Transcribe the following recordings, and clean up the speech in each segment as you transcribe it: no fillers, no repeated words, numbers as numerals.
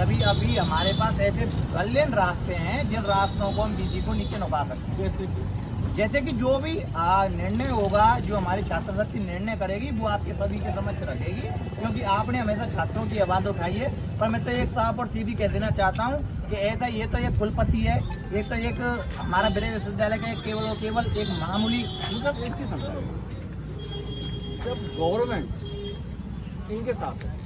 जभी अभी हमारे पास ऐसे कल्याण रास्ते हैं जिन रास्तों को हम बीसी को नीचे नुका सकते हैं। जैसे कि जो भी निर्णय होगा, जो हमारी छात्र शक्ति निर्णय करेगी, वो आपके सभी के समक्ष रखेगी, क्योंकि आपने हमेशा छात्रों की आवाज़ उठाई है। पर मैं तो एक साफ और सीधी कह देना चाहता हूँ कि ऐसा ये तो एक कुलपति है, ये तो एक हमारा ब्रह्म विश्वविद्यालय का केवल और केवल एक मामूली मतलब एक चीज समझा, जब गवर्नमेंट इनके साथ है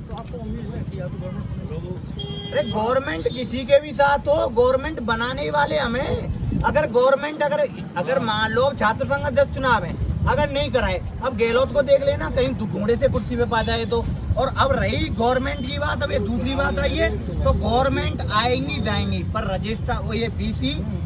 तो आपको उम्मीद है कि आप गवर्नमेंट, अरे गवर्नमेंट किसी के भी साथ हो, गवर्नमेंट बनाने वाले हमें। अगर गवर्नमेंट अगर मान लो छात्र संघ अध्यक्ष चुनाव है, अगर नहीं कराए, अब गहलोत को देख लेना, कहीं घोड़े से कुर्सी पे पा जाए तो। और अब रही गवर्नमेंट की बात, अब ये दूसरी बात आई है, तो गवर्नमेंट आएंगी जाएंगी, पर रजिस्टर ये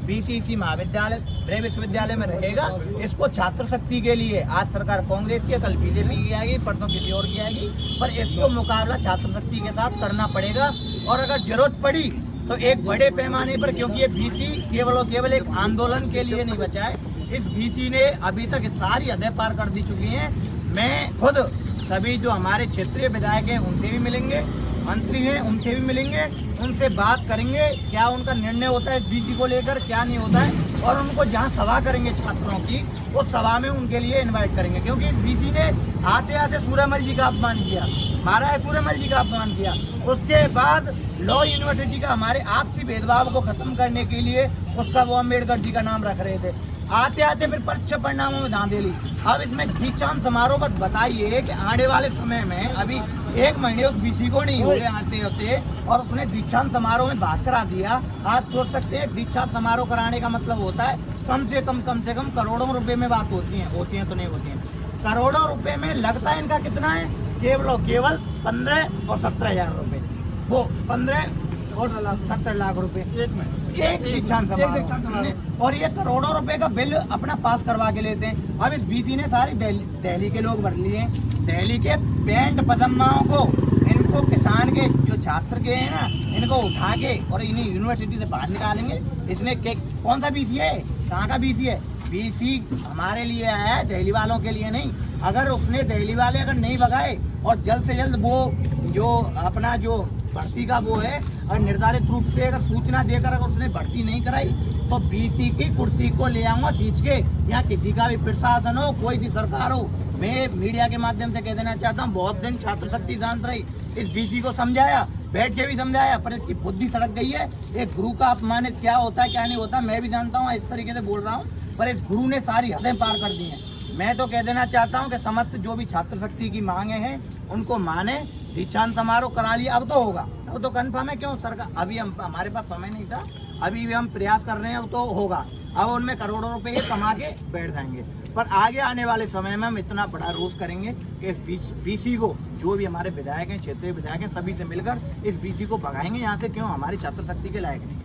बीसीसी महाविद्यालय ब्रह्म विश्वविद्यालय में रहेगा। इसको छात्र शक्ति के लिए आज सरकार कांग्रेस की, कल बीजेपी की आएगी, परसों किसी और की आएगी, पर इसको मुकाबला छात्र शक्ति के साथ करना पड़ेगा। और अगर जरूरत पड़ी तो एक बड़े पैमाने पर, क्योंकि ये बीसी केवल और केवल एक आंदोलन के लिए नहीं बचा है, इस बीसी ने अभी तक सारी हदें पार कर दी चुकी हैं। मैं खुद सभी जो हमारे क्षेत्रीय विधायक हैं उनसे भी मिलेंगे, मंत्री हैं उनसे भी मिलेंगे, उनसे बात करेंगे क्या उनका निर्णय होता है इस बीसी को लेकर, क्या नहीं होता है। और उनको जहां सभा करेंगे छात्रों की, उस सभा में उनके लिए इनवाइट करेंगे, क्योंकि इस बीसी ने आते आते सूर्यमल जी का अपमान किया, महाराज सूर्यमल जी का अपमान किया। उसके बाद लॉ यूनिवर्सिटी का हमारे आपसी भेदभाव को खत्म करने के लिए उसका वो अम्बेडकर जी का नाम रख रहे थे। आते आते फिर परीक्षा परिणामों में धांधली। अब इसमें दीक्षांत समारोह बस बताइए कि आने वाले समय में, अभी 1 महीने उस बीसी को नहीं हुए आते होते और उसने दीक्षांत समारोह में भाग करा दिया। आप सोच सकते हैं दीक्षांत समारोह कराने का मतलब होता है कम से कम करोड़ों रुपए में बात होती है तो नहीं होती है। करोड़ों रुपए में लगता है इनका कितना है, केवल और केवल 15 और 17 हजार रुपए, वो 15 और 17 लाख रुपए एक दीक्षांत समारोह, और ये करोड़ों रुपए का बिल अपना पास करवा के लेते हैं। अब इस बीसी ने सारी दिल्ली के लोग भर लिए, दिल्ली के पेंट पदम्माओं को, इनको किसान के जो छात्र के हैं ना, इनको उठा के और इन्हें यूनिवर्सिटी से बाहर निकालेंगे। इसने कौन सा बीसी है, कहाँ का बीसी है? बीसी हमारे लिए आया है, दिल्ली वालों के लिए नहीं। अगर उसने दिल्ली वाले अगर नहीं भगाए और जल्द से जल्द वो जो अपना जो भर्ती का वो है, और निर्धारित रूप से अगर सूचना देकर अगर उसने भर्ती नहीं कराई, तो बीसी की कुर्सी को ले आऊंगा खींच के। या किसी का भी प्रशासन हो, कोई सी सरकार हो, मैं मीडिया के माध्यम से कह देना चाहता हूँ, बहुत दिन छात्र शक्ति शांत रही, इस बीसी को समझाया, बैठ के भी समझाया, पर इसकी बुद्धि सड़क गई है। एक गुरु का अपमानित क्या होता है क्या नहीं होता मैं भी जानता हूँ, इस तरीके से बोल रहा हूँ, पर इस गुरु ने सारी हदें पार कर दी हैं। मैं तो कह देना चाहता हूं कि समस्त जो भी छात्र शक्ति की मांगे हैं उनको माने। दीक्षांत समारोह करा लिया, अब तो होगा, अब तो कंफर्म है। क्यों सरकार, अभी हमारे पास समय नहीं था, अभी भी हम प्रयास कर रहे हैं, अब तो होगा। अब उनमें करोड़ों रुपए कमा के बैठ जाएंगे, पर आगे आने वाले समय में हम इतना बड़ा रोष करेंगे कि इस बीसी को, जो भी हमारे विधायक हैं, क्षेत्रीय विधायक हैं, सभी से मिलकर इस बीसी को भगाएंगे यहाँ से। क्यों, हमारी छात्र शक्ति के लायक नहीं।